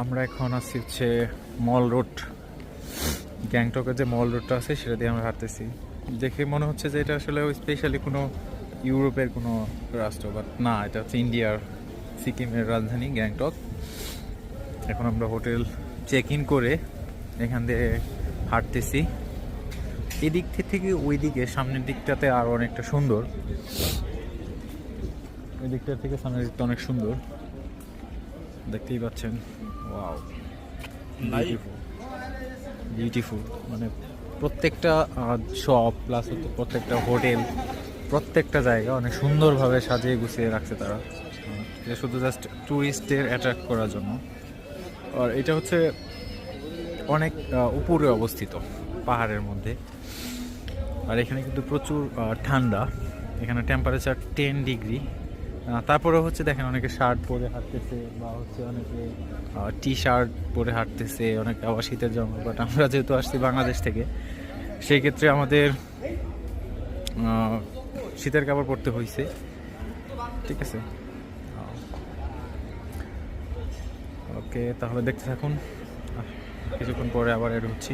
আমরা এখন আছি হচ্ছে মল রোড। গ্যাংটকের যে মল রোডটা আছে সেটা দিয়ে আমরা হাঁটতেছি। দেখে মনে হচ্ছে যে এটা আসলে স্পেশালি কোনো ইউরোপের কোনো রাষ্ট্র, বাট না, এটা হচ্ছে ইন্ডিয়ার সিকিমের রাজধানী গ্যাংটক। এখন আমরা হোটেল চেক ইন করে এখান দিয়ে হাঁটতেছি। এদিক থেকে ওই দিকে সামনের দিকটাতে আরও অনেকটা সুন্দর, ওই দিকটা থেকে সামনের দিকটা অনেক সুন্দর, দেখতেই পাচ্ছেন। Wow, beautiful beautiful. মানে প্রত্যেকটা শপ প্লাস হচ্ছে প্রত্যেকটা হোটেল, প্রত্যেকটা জায়গা অনেক সুন্দরভাবে সাজিয়ে গুছিয়ে রাখছে তারা, এটা শুধু জাস্ট ট্যুরিস্টদের অ্যাট্রাক্ট করার জন্য। আর এটা হচ্ছে অনেক উপরে অবস্থিত পাহাড়ের মধ্যে। আর এখানে কিন্তু প্রচুর ঠান্ডা, এখানে টেম্পারেচার 10 ডিগ্রি। তারপরে হচ্ছে দেখেন অনেকে শার্ট পরে হাঁটতেছে, বা হচ্ছে অনেকে টি শার্ট পরে হাঁটতেছে, অনেকে আবার শীতের জন্য। বাট আমরা যেহেতু আসছি বাংলাদেশ থেকে, সেই ক্ষেত্রে আমাদের শীতের কাপড় পরতে হয়েছে, ঠিক আছে। ওকে, তাহলে দেখতে থাকুন, কিছুক্ষণ পরে আবার এড হচ্ছি।